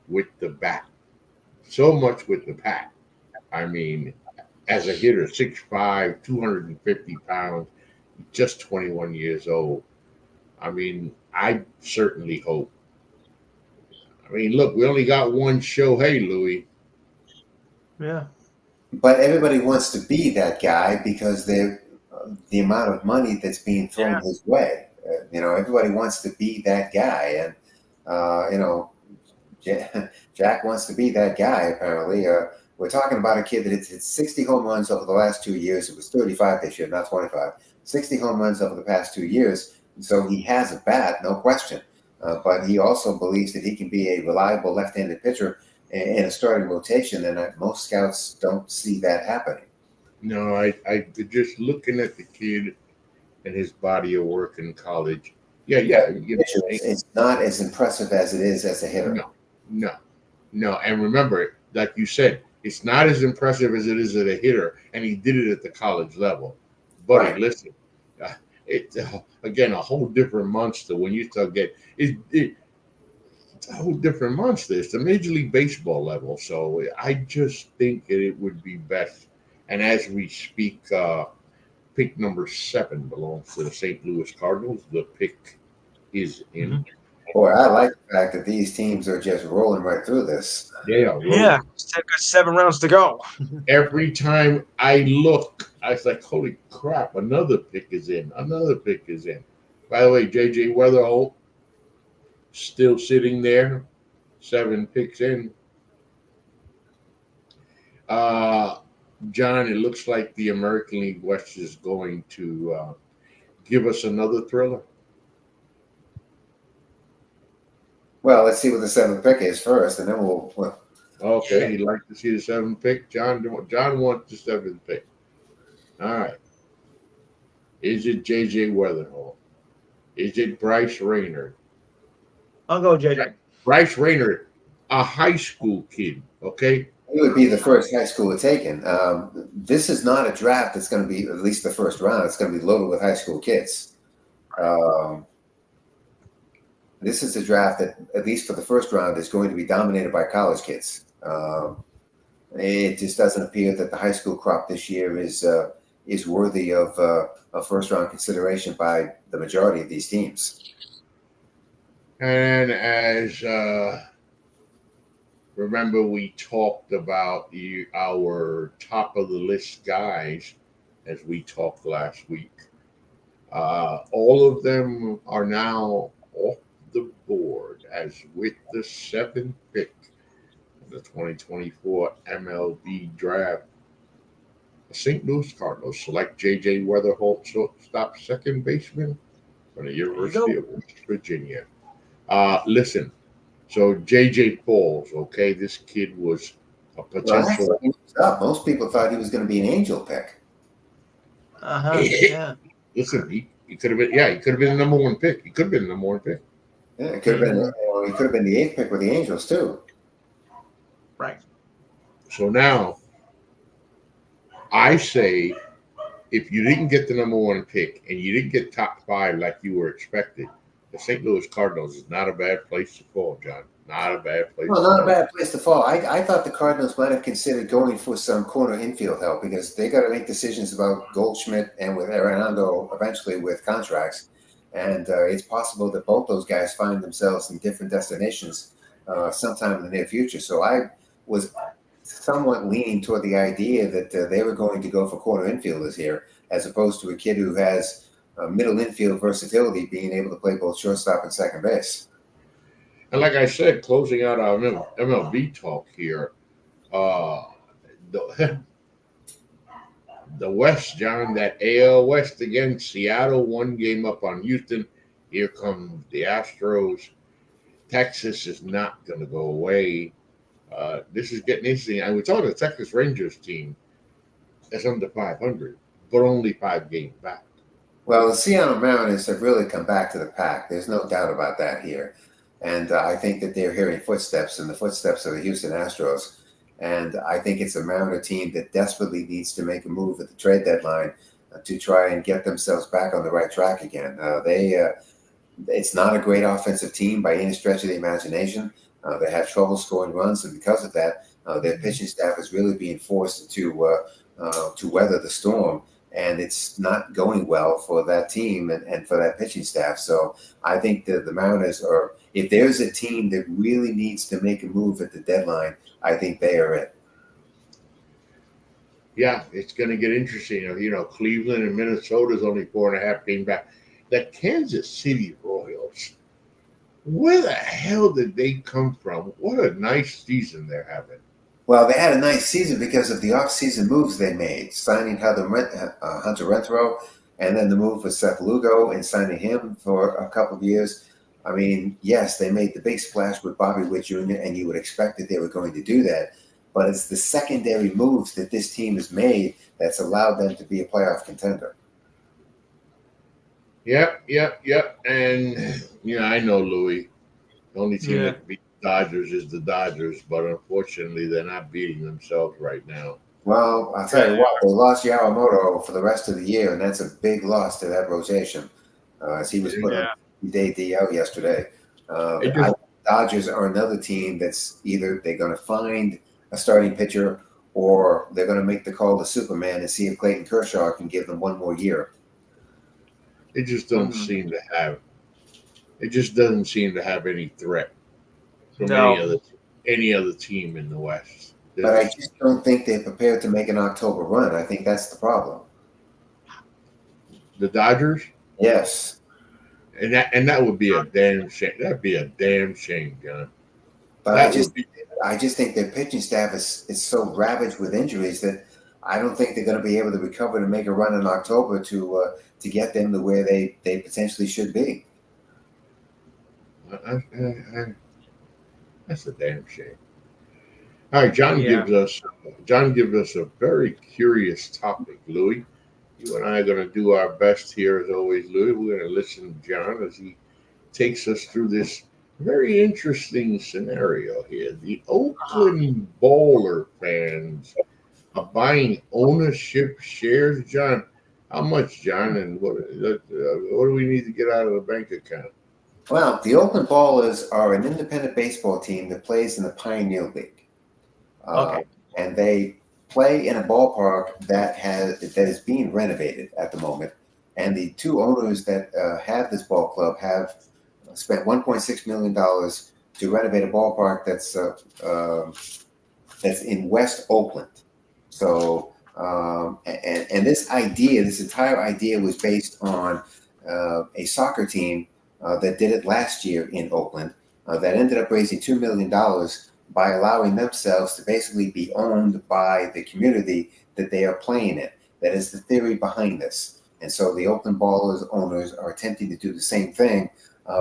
with the bat. So much with the bat. I mean, as a hitter, 6'5", 250 pounds, just 21 years old. I mean, I certainly hope. I mean, look, we only got one show. Hey, Louis. Yeah. But everybody wants to be that guy because the amount of money that's being thrown his way. Everybody wants to be that guy, and Jack wants to be that guy. Apparently, we're talking about a kid that hit 60 home runs over the last 2 years. It was 35 this year, not 25. 60 home runs over the past 2 years. So he has a bat, no question. But he also believes that he can be a reliable left-handed pitcher in a starting rotation, and most scouts don't see that happening. No, I just looking at the kid and his body of work in college. Yeah. It's not as impressive as it is as a hitter. No. And remember, like you said, it's not as impressive as it is as a hitter, and he did it at the college level. But listen, it's again a whole different monster when you start getting it's a whole different monster. It's the Major League Baseball level. So I just think that it would be best. And as we speak, pick number 7 belongs to the St. Louis Cardinals. The pick is in. Mm-hmm. Boy, I like the fact that these teams are just rolling right through this. They are rolling. Yeah, still got 7 rounds to go. Every time I look, I was like, holy crap, another pick is in. Another pick is in. By the way, J.J. Weatherholt still sitting there, 7 picks in. John, it looks like the American League West is going to give us another thriller. Well, let's see what the 7th pick is first, and then we'll Okay, he'd like to see the 7th pick. John wants the 7th pick. All right. Is it J.J. Weatherholt? Is it Bryce Raynard? I'll go JJ. Bryce Raynard, a high school kid, okay? He would be the first high schooler taken. This is not a draft that's going to be, at least the first round, it's going to be loaded with high school kids. This is a draft that, at least for the first round, is going to be dominated by college kids. It just doesn't appear that the high school crop this year is worthy of a first-round consideration by the majority of these teams. And as remember, we talked about our top of the list guys as we talked last week. All of them are now off the board, as with the 7th pick of the 2024 MLB Draft. The St. Louis Cardinals select J.J. Weatherholt, shortstop, second baseman from the University of West Virginia. Listen, so J.J. falls, okay? This kid was a potential. Most people thought he was going to be an Angel pick. Yeah. Listen, he could have been. Yeah, he could have been the number 1 pick. He could have been the number 1 pick. Yeah, it could have been. He could have been the 8th pick with the Angels too. Right. So now I say if you didn't get the number one pick and you didn't get top 5 like you were expected, the St. Louis Cardinals is not a bad place to fall, John. Not a bad place. Well, not a bad place to fall. I thought the Cardinals might have considered going for some corner infield help because they got to make decisions about Goldschmidt and with Hernando eventually with contracts. And it's possible that both those guys find themselves in different destinations sometime in the near future. So I was somewhat leaning toward the idea that they were going to go for corner infielders here, as opposed to a kid who has middle infield versatility, being able to play both shortstop and second base. And like I said, closing out our MLB talk here, the West, John, that AL West again, Seattle 1 game up on Houston. Here come the Astros. Texas is not going to go away. This is getting interesting. I was talking to the Texas Rangers team that's under 500, but only 5 games back. Well, the Seattle Mariners have really come back to the pack. There's no doubt about that here. And I think that they're hearing footsteps in the footsteps of the Houston Astros. And I think it's a Mariner team that desperately needs to make a move at the trade deadline to try and get themselves back on the right track again. It's not a great offensive team by any stretch of the imagination. They have trouble scoring runs, and because of that, their pitching staff is really being forced to weather the storm. And it's not going well for that team and for that pitching staff. So I think that the Mariners are, if there's a team that really needs to make a move at the deadline, I think they are it. Yeah, it's going to get interesting. You know, Cleveland and Minnesota is only 4.5 games back. The Kansas City Royals, where the hell did they come from? What a nice season they're having. Well, they had a nice season because of the off-season moves they made, signing Hunter Renfroe, and then the move for Seth Lugo and signing him for a couple of years. I mean, yes, they made the big splash with Bobby Witt Jr., and you would expect that they were going to do that. But it's the secondary moves that this team has made that's allowed them to be a playoff contender. Yep. And, you know, I know, Louis, the only team that can beat the Dodgers is the Dodgers, but unfortunately they're not beating themselves right now. Well, I'll tell you what, they lost Yamamoto for the rest of the year, and that's a big loss to that rotation, as he was put on day DL yesterday. Dodgers are another team that's either they're going to find a starting pitcher or they're going to make the call to Superman and see if Clayton Kershaw can give them one more year. It just doesn't seem to have. It just doesn't seem to have any threat from any other team in the West. But I just don't think they're prepared to make an October run. I think that's the problem. The Dodgers? Yes. And that would be a damn shame. That'd be a damn shame, John. But I just think their pitching staff is so ravaged with injuries that I don't think they're going to be able to recover to make a run in October to get them to where they potentially should be. That's a damn shame. All right, John gives us a very curious topic, Louis. You and I are going to do our best here, as always, Louis. We're going to listen to John as he takes us through this very interesting scenario here. The Oakland Bowler fans are buying ownership shares. John, how much, John, and what do we need to get out of the bank account? Well, the Oakland Ballers are an independent baseball team that plays in the Pioneer League. And they play in a ballpark that is being renovated at the moment. And the two owners that have this ball club have spent $1.6 million to renovate a ballpark that's in West Oakland. So, and this entire idea was based on a soccer team that did it last year in Oakland that ended up raising $2 million by allowing themselves to basically be owned by the community that they are playing in. That is the theory behind this. And so the Oakland Ballers owners are attempting to do the same thing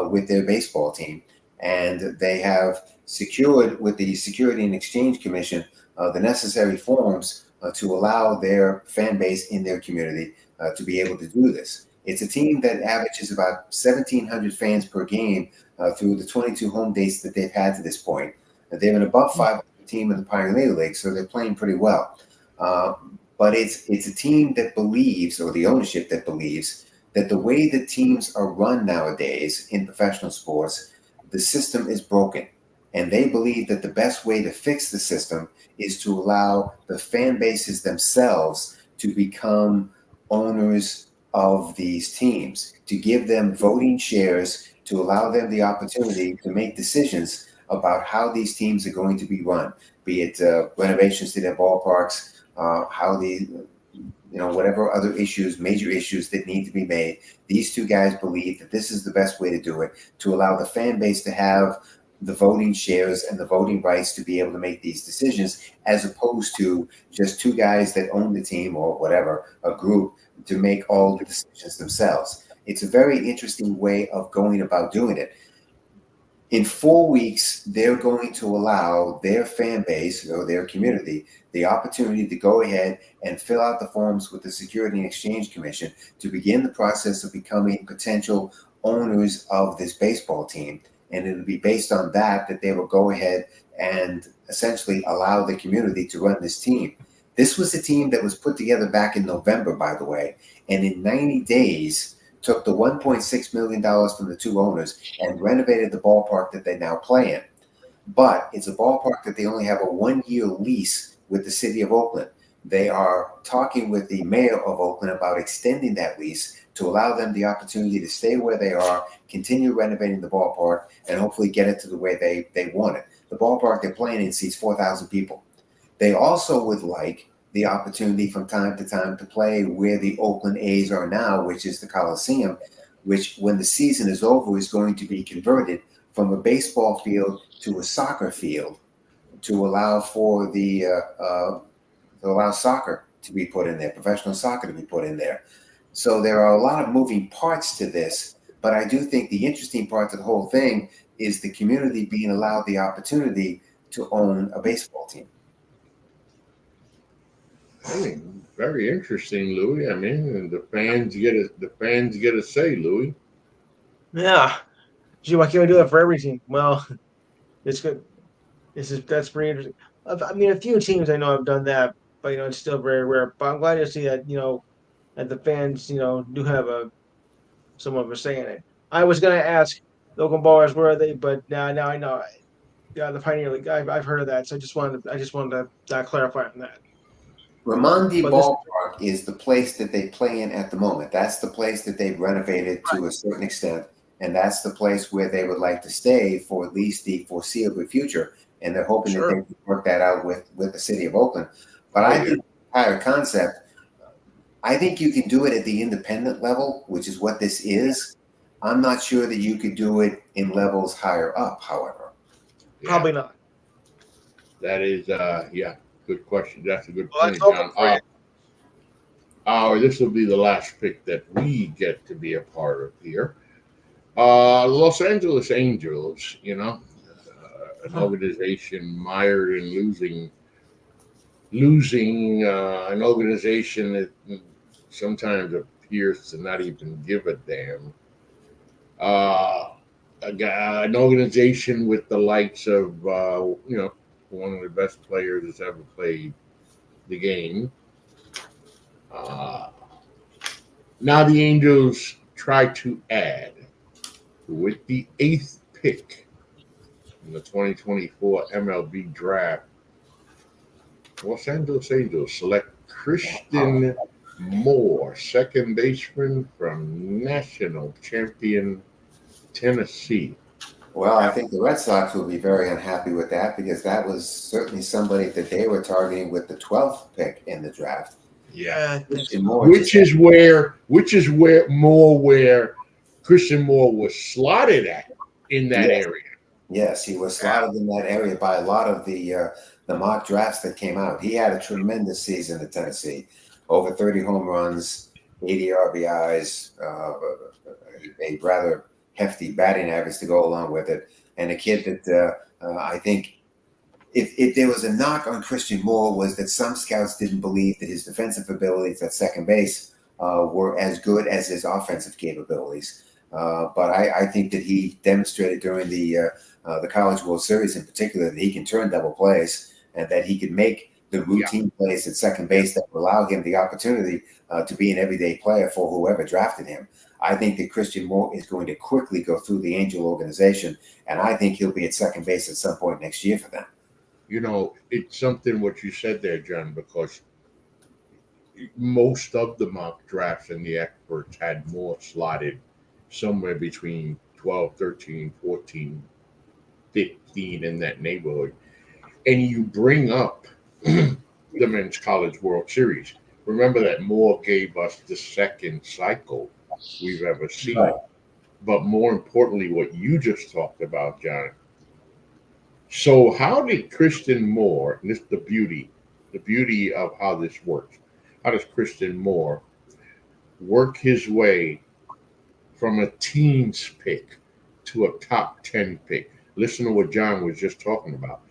with their baseball team. And they have secured with the Security and Exchange Commission the necessary forms to allow their fan base in their community to be able to do this. It's a team that averages about 1,700 fans per game through the 22 home dates that they've had to this point. They're an above 500 team in the Pioneer League, so they're playing pretty well. but it's a team that believes, or the ownership that believes, that the way that teams are run nowadays in professional sports, the system is broken. And they believe that the best way to fix the system is to allow the fan bases themselves to become owners of these teams, to give them voting shares, to allow them the opportunity to make decisions about how these teams are going to be run, be it renovations to their ballparks, how the, whatever other issues, major issues that need to be made. These two guys believe that this is the best way to do it, to allow the fan base to have the voting shares and the voting rights to be able to make these decisions, as opposed to just two guys that own the team or whatever, a group, to make all the decisions themselves. It's a very interesting way of going about doing it. In 4 weeks, they're going to allow their fan base or their community the opportunity to go ahead and fill out the forms with the Security and Exchange Commission to begin the process of becoming potential owners of this baseball team. And it'll be based on that they will go ahead and essentially allow the community to run this team. This was a team that was put together back in November, by the way, and in 90 days took the $1.6 million from the two owners and renovated the ballpark that they now play in. But it's a ballpark that they only have a 1-year lease with the city of Oakland. They are talking with the mayor of Oakland about extending that lease to allow them the opportunity to stay where they are, continue renovating the ballpark, and hopefully get it to the way they want it. The ballpark they're playing in seats 4,000 people. They also would like the opportunity from time to time to play where the Oakland A's are now, which is the Coliseum, which when the season is over is going to be converted from a baseball field to a soccer field to allow for to allow soccer to be put in there, professional soccer to be put in there. So there are a lot of moving parts to this, but I do think the interesting part to the whole thing is the community being allowed the opportunity to own a baseball team. I mean, very interesting, Louis. I mean, and the fans get a say, Louis. Yeah. Gee, why can't we do that for every team? Well, it's good. That's pretty interesting. I mean, a few teams I know have done that, but it's still very rare. But I'm glad to see that that the fans do have somewhat of a say in it. I was gonna ask local ballers where are they, but now I know. Yeah, the Pioneer League. I've heard of that, so I just wanted to clarify on that. Ramondi But Ballpark is the place that they play in at the moment. That's the place that they've renovated to a certain extent, and that's the place where they would like to stay for at least the foreseeable future. And they're hoping that they can work that out with the city of Oakland. But I think the entire concept, I think you can do it at the independent level, which is what this is. I'm not sure that you could do it in levels higher up, however. Probably not. That is, good question. That's a good Well, point, John. This will be the last pick that we get to be a part of here. Los Angeles Angels, an organization mired in losing an organization that sometimes appears to not even give a damn. An organization with the likes of, one of the best players that's ever played the game. Now the Angels try to add, with the 8th pick in the 2024 MLB Draft, Los Angeles Angels select Christian Moore, second baseman from national champion Tennessee. Well, I think the Red Sox will be very unhappy with that because that was certainly somebody that they were targeting with the 12th pick in the draft. Yeah, which is where Christian Moore was slotted at in that area. Yes, he was slotted in that area by a lot of the mock drafts that came out. He had a tremendous season at Tennessee, over 30 home runs, 80 RBIs, a rather hefty batting average to go along with it, and a kid that I think if there was a knock on Christian Moore was that some scouts didn't believe that his defensive abilities at second base were as good as his offensive capabilities. But I think that he demonstrated during the College World Series in particular that he can turn double plays and that he can make the routine plays at second base that will allow him the opportunity to be an everyday player for whoever drafted him. I think that Christian Moore is going to quickly go through the Angel organization, and I think he'll be at second base at some point next year for them. You know, it's something what you said there, John, because most of the mock drafts and the experts had Moore slotted somewhere between 12, 13, 14, 15 in that neighborhood. And you bring up the Men's College World Series. Remember that Moore gave us the second cycle we've ever seen. Right. But more importantly, what you just talked about, John. So how did Christian Moore, and this is the beauty of how this works. How does Christian Moore work his way from a teens pick to a top 10 pick? Listen to what John was just talking about.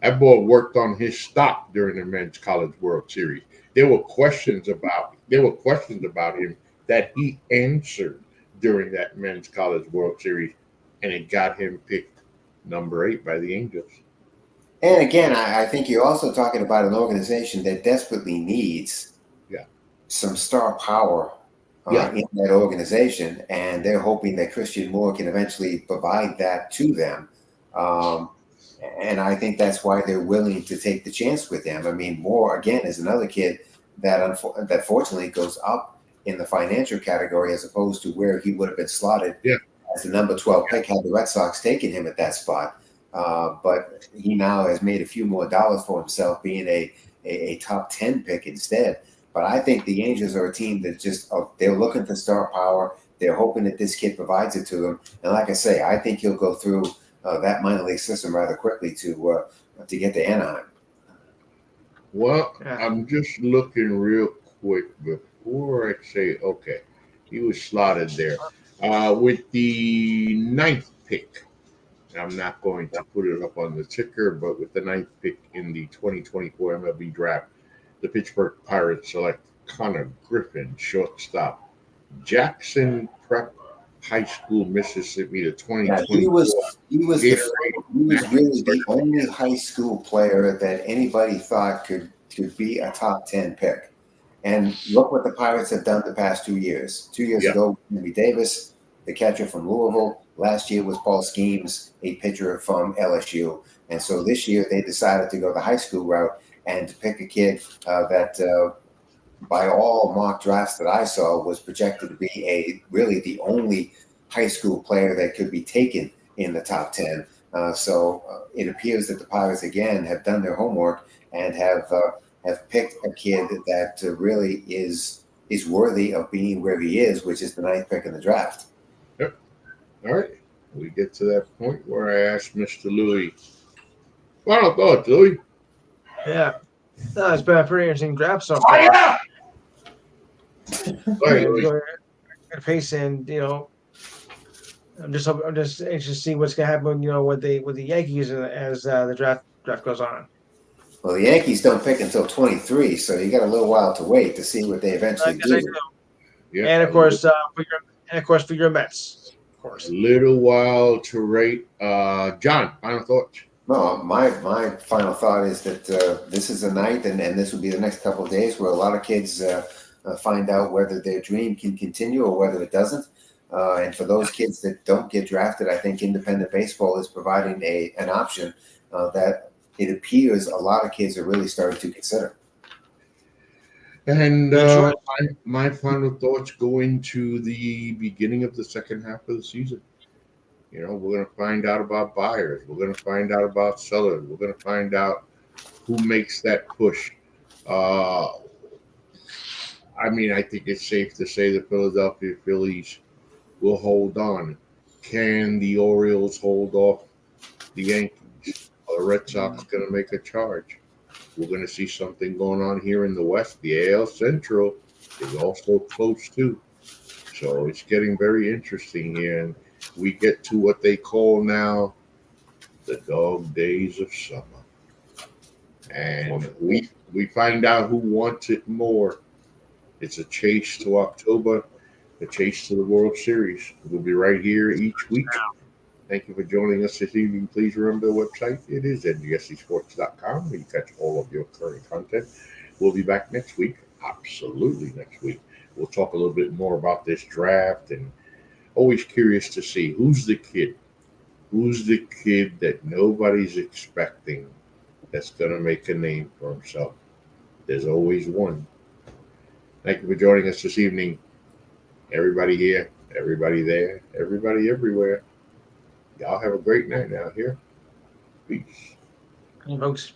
That boy worked on his stock during the Men's College World Series. There were questions about him that he answered during that Men's College World Series, and it got him picked number 8 by the Angels. And again, I think you're also talking about an organization that desperately needs some star power in that organization, and they're hoping that Christian Moore can eventually provide that to them. And I think that's why they're willing to take the chance with him. I mean, Moore, again, is another kid that fortunately goes up in the financial category as opposed to where he would have been slotted as the number 12 pick had the Red Sox taken him at that spot. But he now has made a few more dollars for himself being a top 10 pick instead. But I think the Angels are a team that they're looking for star power. They're hoping that this kid provides it to them. And like I say, I think he'll go through that minor league system rather quickly to get to Anaheim. Well, I'm just looking real quick before I say, okay, he was slotted there. With the 9th pick, I'm not going to put it up on the ticker, but with the 9th pick in the 2024 MLB Draft, the Pittsburgh Pirates select Connor Griffin, shortstop, Jackson Prep High School, Mississippi, the 2024. He was really the only high school player that anybody thought could be a top 10 pick. And look what the Pirates have done the past 2 years. 2 years ago, Henry Davis, the catcher from Louisville. Last year was Paul Skeens, a pitcher from LSU. And so this year they decided to go the high school route and to pick a kid that by all mock drafts that I saw was projected to be really the only high school player that could be taken in the top 10. So it appears that the Pirates again have done their homework and have picked a kid that really is worthy of being where he is, which is the 9th pick in the draft. Yep. All right. We get to that point where I asked Mr. Louis, final thoughts, Louis? Yeah. No, it's been a pretty interesting draft so far. Pace, and I'm just anxious to see what's going to happen, with the Yankees as the draft goes on. Well, the Yankees don't pick until 23, so you got a little while to wait to see what they eventually do. Yeah, and of course, for your Mets, of course. A little while to wait. John, final thoughts? No, my final thought is that this is a night, and this will be the next couple of days where a lot of kids find out whether their dream can continue or whether it doesn't. And for those kids that don't get drafted, I think independent baseball is providing an option that it appears a lot of kids are really starting to consider. And my final thoughts go into the beginning of the second half of the season. We're going to find out about buyers. We're going to find out about sellers. We're going to find out who makes that push. I think it's safe to say the Philadelphia Phillies will hold on. Can the Orioles hold off the Yankees? Are the Red Sox going to make a charge? We're going to see something going on here in the West. The AL Central is also close too. So it's getting very interesting here. And we get to what they call now the dog days of summer. And we find out who wants it more. It's a chase to October, a chase to the World Series. We'll be right here each week Thank you for joining us this evening. Please remember the website. It is ngscsports.com, where you catch all of your current content. We'll be back next week. Absolutely next week. We'll talk a little bit more about this draft, and always curious to see who's the kid that nobody's expecting that's going to make a name for himself. There's always one. Thank you for joining us this evening. Everybody here, everybody there, everybody everywhere. Y'all have a great night out here. Peace. Hey, folks.